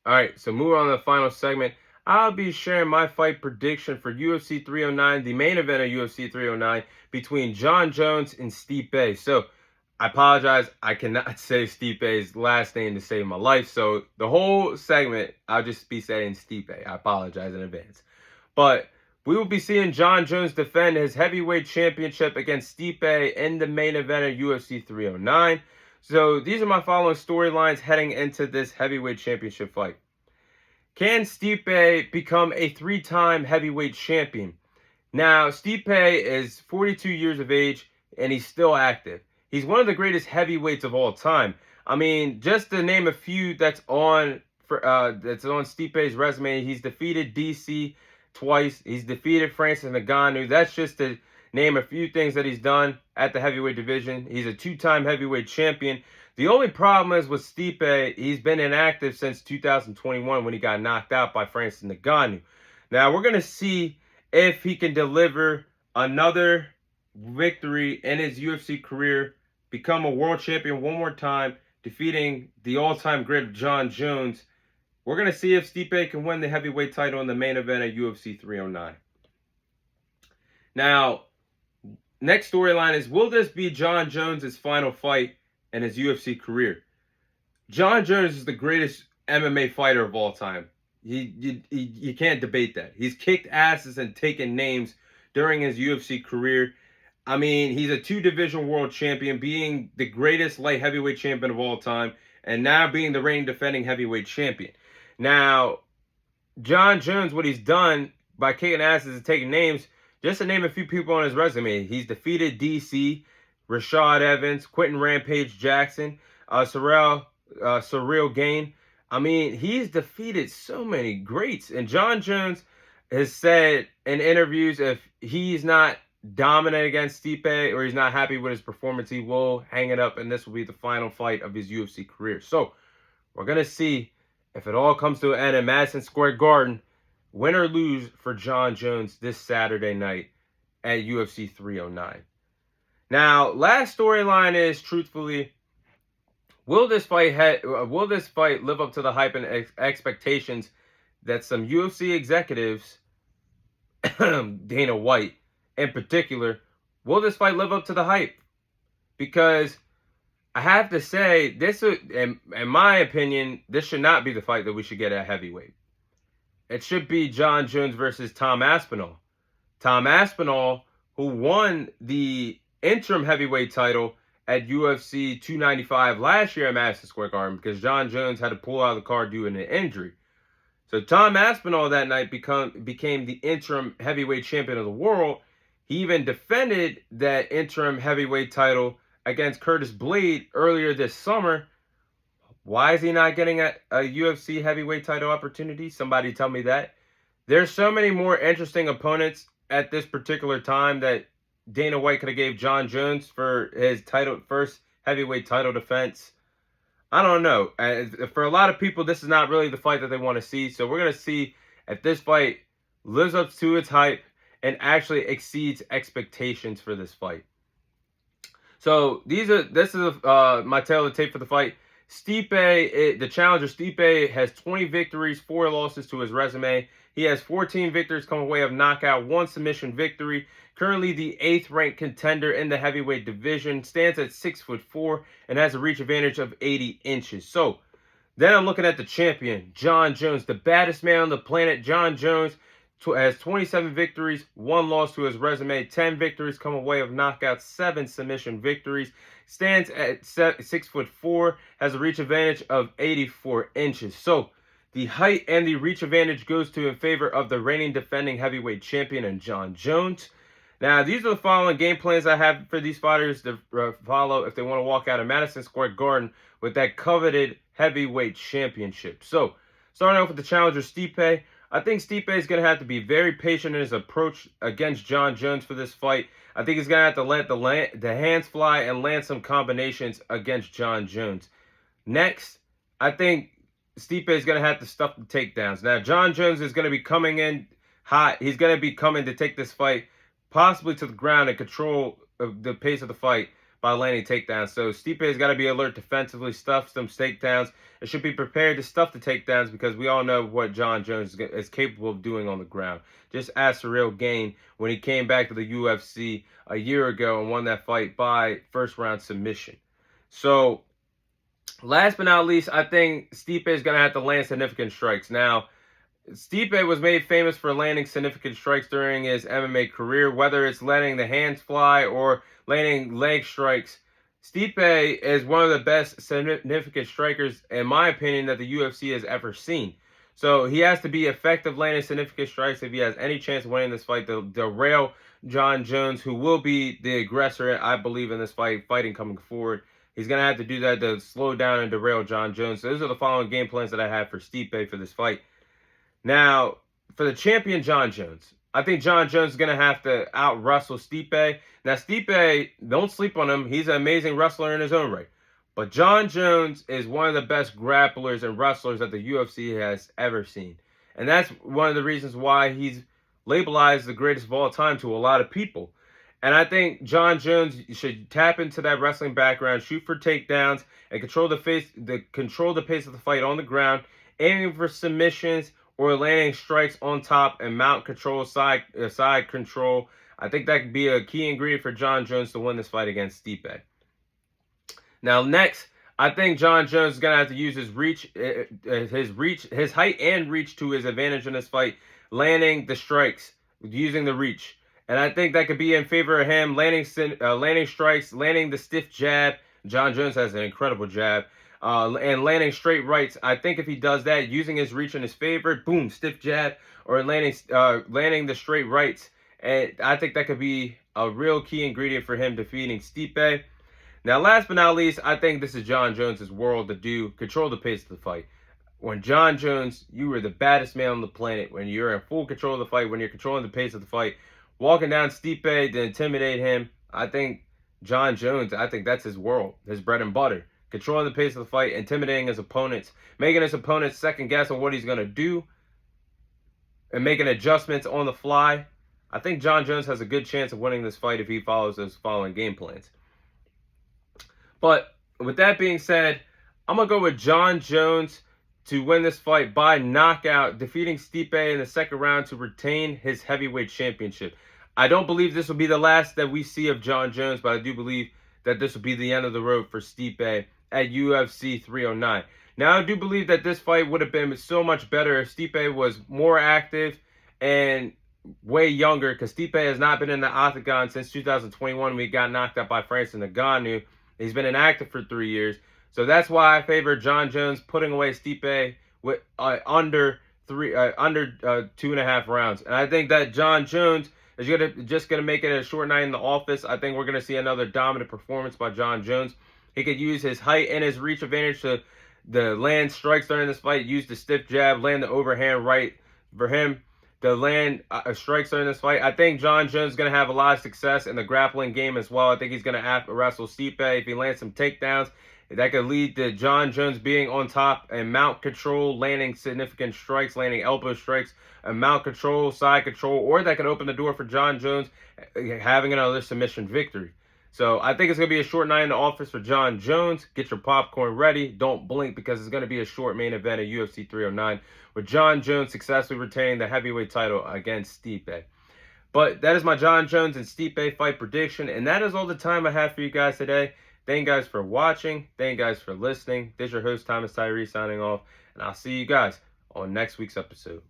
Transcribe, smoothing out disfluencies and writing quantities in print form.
All right, so moving on to the final segment, I'll be sharing my fight prediction for UFC 309, the main event of UFC 309 between Jon Jones and Stipe. So I apologize, I cannot say Stipe's last name to save my life. So the whole segment, I'll just be saying Stipe. I apologize in advance. But we will be seeing Jon Jones defend his heavyweight championship against Stipe in the main event of UFC 309. So these are my following storylines heading into this heavyweight championship fight. Can Stipe become a three-time heavyweight champion? Now, Stipe is 42 years of age and he's still active. He's one of the greatest heavyweights of all time. I mean, just to name a few that's on Stipe's resume, he's defeated DC twice. He's defeated Francis Ngannou. That's just to name a few things that he's done at the heavyweight division. He's a two-time heavyweight champion. The only problem is with Stipe, he's been inactive since 2021 when he got knocked out by Francis Ngannou. Now, we're going to see if he can deliver another victory in his UFC career, become a world champion one more time, defeating the all-time great Jon Jones. We're going to see if Stipe can win the heavyweight title in the main event of UFC 309. Now, next storyline is, will this be Jon Jones' final fight in his UFC career? Jon Jones is the greatest MMA fighter of all time. You can't debate that. He's kicked asses and taken names during his UFC career. I mean, he's a two-division world champion, being the greatest light heavyweight champion of all time, and now being the reigning defending heavyweight champion. Now, Jon Jones, what he's done by kicking asses and taking names, just to name a few people on his resume, he's defeated DC, Rashad Evans, Quentin Rampage Jackson, Surreal Gain. I mean, he's defeated so many greats. And Jon Jones has said in interviews, if he's not dominant against Stipe or he's not happy with his performance, he will hang it up, and this will be the final fight of his UFC career. So we're going to see if it all comes to an end in Madison Square Garden, win or lose for Jon Jones this Saturday night at UFC 309. Now, last storyline is, truthfully, will this fight live up to the hype and expectations that some UFC executives, Dana White in particular, will this fight live up to the hype? Because I have to say, in my opinion, this should not be the fight that we should get at heavyweight. It should be Jon Jones versus Tom Aspinall. Tom Aspinall, who won the interim heavyweight title at UFC 295 last year at Madison Square Garden, because Jon Jones had to pull out of the card due to an injury. So Tom Aspinall that night became the interim heavyweight champion of the world. He even defended that interim heavyweight title against Curtis Blade earlier this summer. Why is he not getting a UFC heavyweight title opportunity? Somebody tell me that. There's so many more interesting opponents at this particular time that Dana White could have gave Jon Jones for his first heavyweight title defense. I don't know. For a lot of people, this is not really the fight that they want to see. So we're going to see if this fight lives up to its hype and actually exceeds expectations for this fight. So this is my tail of the tape for the fight. Stipe, the challenger Stipe, has 20 victories, 4 losses to his resume. He has 14 victories come away of knockout, 1 submission victory. Currently the 8th ranked contender in the heavyweight division, stands at 6'4" and has a reach advantage of 80 inches. So then I'm looking at the champion, Jon Jones, the baddest man on the planet. Jon Jones has 27 victories, 1 loss to his resume, 10 victories come away of knockout, 7 submission victories, stands at 6'4", has a reach advantage of 84 inches. So the height and the reach advantage goes in favor of the reigning defending heavyweight champion and Jon Jones. Now, these are the following game plans I have for these fighters to follow if they want to walk out of Madison Square Garden with that coveted heavyweight championship. So, starting off with the challenger Stipe, I think Stipe is going to have to be very patient in his approach against Jon Jones for this fight. I think he's going to have to let the hands fly and land some combinations against Jon Jones. Next, I think Stipe is going to have to stuff the takedowns. Now, Jon Jones is going to be coming in hot. He's going to be coming to take this fight possibly to the ground and control the pace of the fight. by landing takedowns. So Stipe has got to be alert defensively, stuff some takedowns, and should be prepared to stuff the takedowns because we all know what Jon Jones is capable of doing on the ground. Just ask Ciryl Gane when he came back to the UFC a year ago and won that fight by first round submission. So last but not least, I think Stipe is going to have to land significant strikes. Now, Stipe was made famous for landing significant strikes during his MMA career, whether it's letting the hands fly or landing leg strikes. Stipe is one of the best significant strikers, in my opinion, that the UFC has ever seen. So he has to be effective landing significant strikes if he has any chance of winning this fight to derail Jon Jones, who will be the aggressor, I believe, in this fighting coming forward. He's going to have to do that to slow down and derail Jon Jones. So those are the following game plans that I have for Stipe for this fight. Now, for the champion, Jon Jones. I think Jon Jones is going to have to out-wrestle Stipe. Now, Stipe, don't sleep on him. He's an amazing wrestler in his own right. But Jon Jones is one of the best grapplers and wrestlers that the UFC has ever seen. And that's one of the reasons why he's labeled the greatest of all time to a lot of people. And I think Jon Jones should tap into that wrestling background, shoot for takedowns, and control the pace of the fight on the ground, aiming for submissions or landing strikes on top and mount control, side control. I think that could be a key ingredient for Jon Jones to win this fight against Stipe. Now, next, I think Jon Jones is going to have to use his height and reach to his advantage in this fight, landing the strikes, using the reach. And I think that could be in favor of him, landing strikes, landing the stiff jab. Jon Jones has an incredible jab. And landing straight rights. I think if he does that, using his reach in his favor, boom, stiff jab, or landing the straight rights. And I think that could be a real key ingredient for him defeating Stipe. Now, last but not least, I think this is Jon Jones' world to control the pace of the fight. When Jon Jones, you are the baddest man on the planet. When you're in full control of the fight, when you're controlling the pace of the fight, walking down Stipe to intimidate him, I think Jon Jones, I think that's his world, his bread and butter. Controlling the pace of the fight, intimidating his opponents, making his opponents second guess on what he's going to do, and making adjustments on the fly. I think Jon Jones has a good chance of winning this fight if he follows those following game plans. But with that being said, I'm going to go with Jon Jones to win this fight by knockout, defeating Stipe in the second round to retain his heavyweight championship. I don't believe this will be the last that we see of Jon Jones, but I do believe that this will be the end of the road for Stipe at UFC 309. Now, I do believe that this fight would have been so much better if Stipe was more active and way younger, because Stipe has not been in the octagon since 2021 when he got knocked out by Francis Ngannou. He's been inactive for 3 years. So that's why I favor Jon Jones putting away Stipe with under 2.5 rounds. And I think that Jon Jones is just gonna make it a short night in the office. I think we're gonna see another dominant performance by Jon Jones. He could use his height and his reach advantage to land strikes during this fight, use the stiff jab, land the overhand right for him to land strikes during this fight. I think Jon Jones is going to have a lot of success in the grappling game as well. I think he's going to wrestle Stipe. If he lands some takedowns, that could lead to Jon Jones being on top and mount control, landing significant strikes, landing elbow strikes, and mount control, side control, or that could open the door for Jon Jones having another submission victory. So I think it's going to be a short night in the office for Jon Jones. Get your popcorn ready. Don't blink, because it's going to be a short main event at UFC 309 with Jon Jones successfully retaining the heavyweight title against Stipe. But that is my Jon Jones and Stipe fight prediction, and that is all the time I have for you guys today. Thank you guys for watching. Thank you guys for listening. This is your host, Thomas Tyree, signing off, and I'll see you guys on next week's episode.